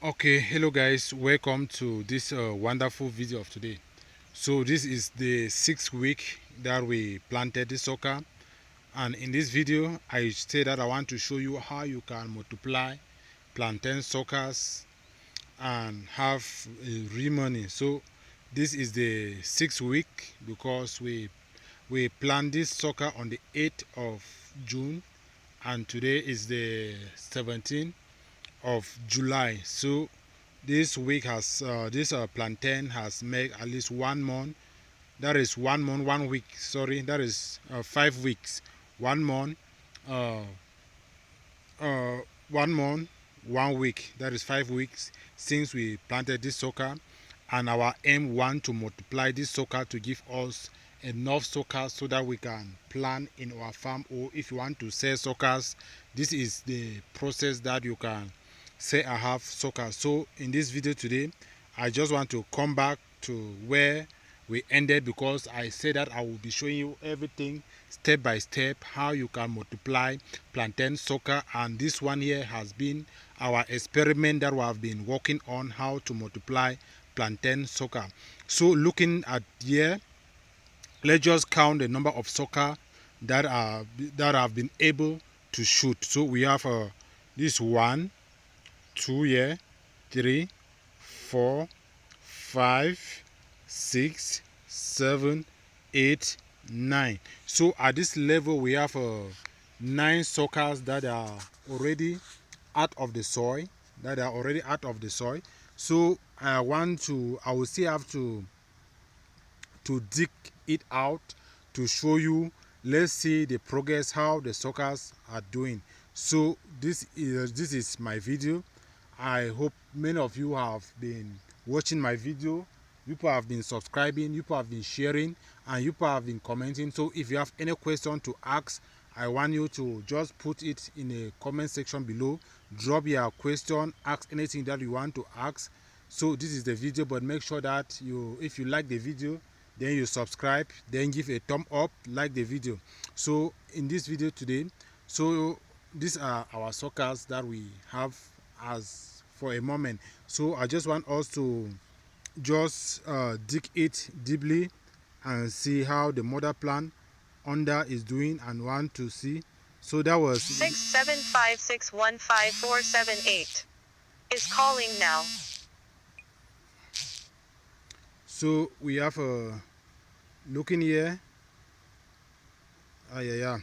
Okay, hello guys, welcome to this wonderful video of today. So this is the 6th week that we planted this sucker, and in this video I say that I want to show you how you can multiply plantain suckers and have real money. So this is the 6th week because we plant this sucker on the 8th of June, and today is the 17th of July. So this week has this plantain has made at least 1 month. That is 1 month, 1 week. Sorry, that is 5 weeks. 1 month, uh, uh, 1 month, 1 week. That is 5 weeks since we planted this sucker, and our aim want to multiply this sucker to give us enough suckers so that we can plant in our farm, or if you want to sell suckers, this is the process that you can say I have suckers. So in this video today I just want to come back to where we ended, because I said that I will be showing you everything step by step how you can multiply plantain sucker, and this one here has been our experiment that we have been working on, how to multiply plantain sucker. So looking at here, let's just count the number of sucker that have been able to shoot. So we have this 1, 2 here, 3, 4, 5, 6, 7, 8, 9. So at this level we have 9 suckers that are already out of the soil. So I will still have to dig it out to show you. Let's see the progress, how the suckers are doing. So this is my video. I hope many of you have been watching my video. People have been subscribing, people have been sharing, and people have been commenting. So if you have any question to ask, I want you to just put it in the comment section below. Drop your question, ask anything that you want to ask. So this is the video, but make sure that if you like the video, then you subscribe, then give a thumb up, like the video. So in this video today, so these are our suckers that we have as for a moment. So I just want us to just dig it deeply and see how the mother plant under is doing, and want to see. So that was 675615478 is calling now. So we have looking here. Yeah,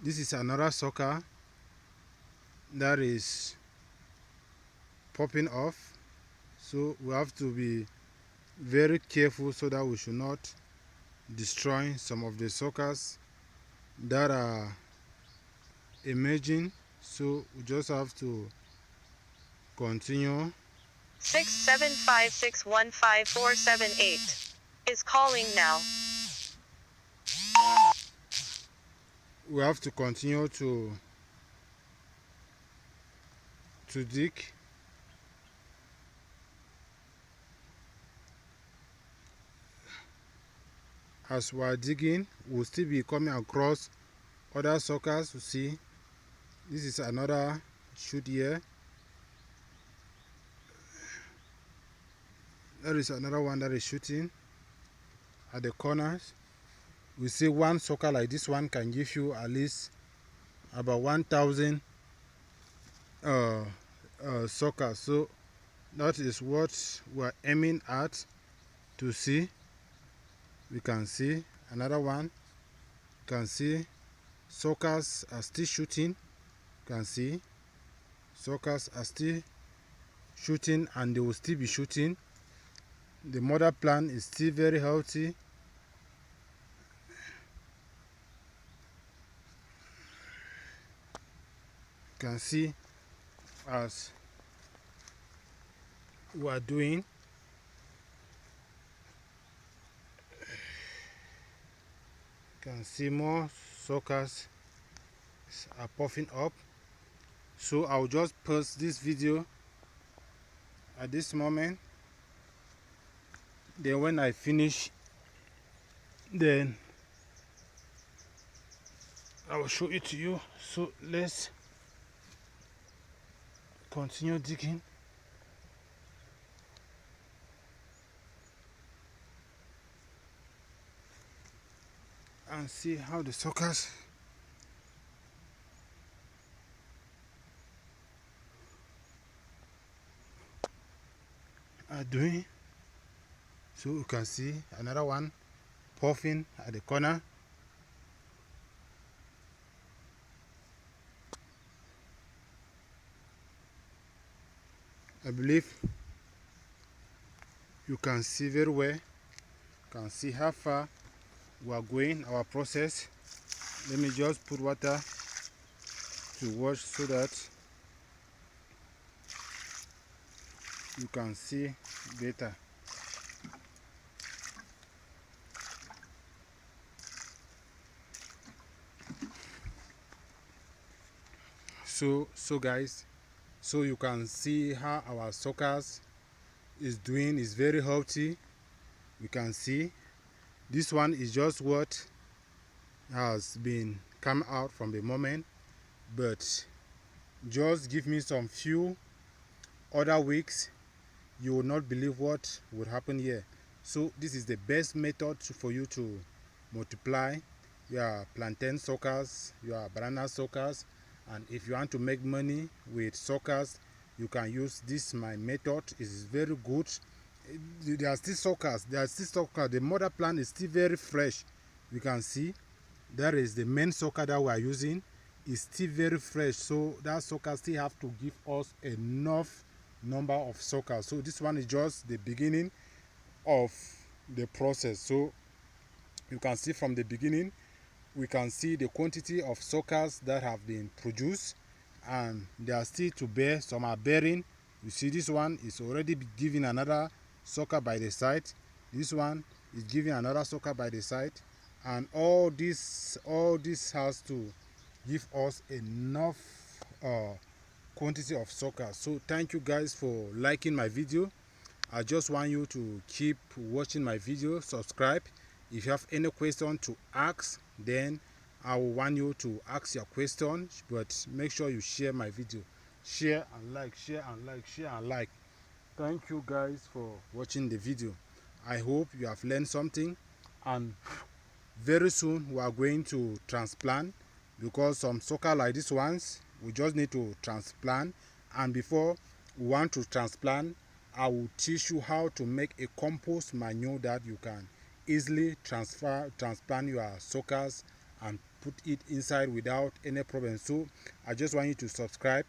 this is another sucker that is popping off. So we have to be very careful so that we should not destroy some of the suckers that are emerging. So we just have to continue. 675615478 is calling now. We have to continue to dig. As we are digging, we'll still be coming across other suckers. You see, this is another shoot here. There is another one that is shooting at the corners. We see one sucker like this one can give you at least about 1,000 suckers. So that is what we're aiming at to see. We can see another one. You can see suckers are still shooting. You can see suckers are still shooting, and they will still be shooting. The mother plant is still very healthy. You can see as we are doing. You can see more suckers are puffing up. So I'll just post this video at this moment. Then when I finish, then I will show it to you. So let's continue digging. can see how the suckers are doing. So you can see another one puffing at the corner. I believe you can see very well. You can see how far we are going, our process. Let me just put water to wash so that you can see better. So guys, so you can see how our suckers is doing. Is very healthy. You can see this one is just what has been come out from the moment, but just give me some few other weeks, you will not believe what would happen here. So this is the best method for you to multiply your plantain suckers, your banana suckers. And if you want to make money with suckers, you can use this my method. It is very good. There are still suckers, the mother plant is still very fresh. You can see that is the main sucker that we are using, is still very fresh, so that sucker still have to give us enough number of suckers. So this one is just the beginning of the process. So you can see from the beginning, we can see the quantity of suckers that have been produced, and they are still to bear. Some are bearing. You see this one is already giving another sucker by the side. This one is giving another sucker by the side, and all this has to give us enough quantity of suckers. So thank you guys for liking my video. I just want you to keep watching my video, subscribe. If you have any question to ask, then I will want you to ask your question, but make sure you share my video. Share and like, share and like, share and like. Thank you guys for watching the video. I hope you have learned something, and very soon we are going to transplant, because some sucker like this ones we just need to transplant. And before we want to transplant, I will teach you how to make a compost manure that you can easily transplant your suckers and put it inside without any problem. So I just want you to subscribe,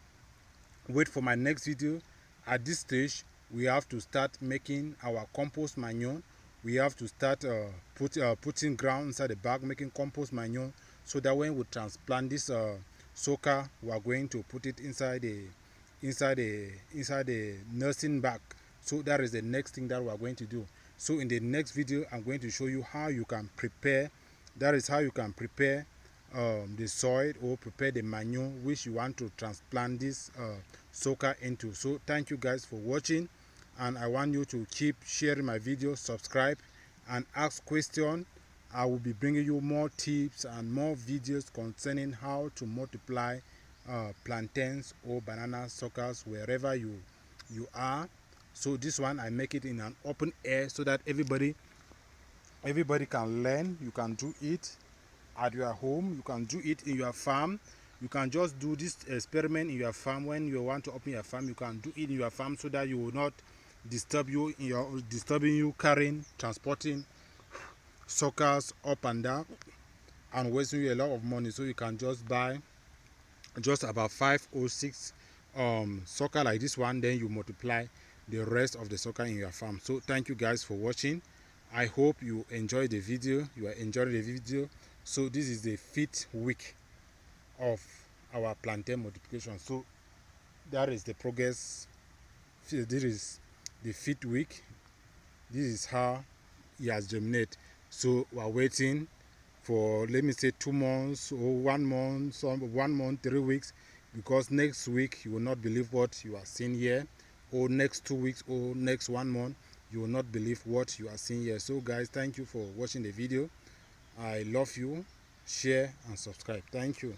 wait for my next video. At this stage, we have to start making our compost manure. We have to start putting ground inside the bag, making compost manure, so that when we transplant this sucker, we are going to put it inside the nursing bag. So that is the next thing that we are going to do. So in the next video, I'm going to show you how you can prepare. That is how you can prepare the soil, or prepare the manure which you want to transplant this sucker into. So thank you guys for watching, and I want you to keep sharing my video, subscribe, and ask questions. I will be bringing you more tips and more videos concerning how to multiply plantains or banana suckers wherever you are. So this one, I make it in an open air so that everybody can learn. You can do it at your home, you can do it in your farm. You can just do this experiment in your farm. When you want to open your farm, you can do it in your farm, so that you will not disturbing you carrying, transporting suckers up and down and wasting you a lot of money. So you can just buy just about 5 or 6 sucker like this one, then you multiply the rest of the sucker in your farm. So thank you guys for watching. I hope you enjoyed the video. You are enjoying the video. So this is the 5th week of our plantain multiplication. So that is the progress. This is the 5th week. This is how it has germinated. So we are waiting for, let me say, 2 months or 1 month, 1 month, 3 weeks, because next week you will not believe what you are seeing here, or next 2 weeks, or next 1 month, you will not believe what you are seeing here. So guys, thank you for watching the video. I love you. Share and subscribe. Thank you.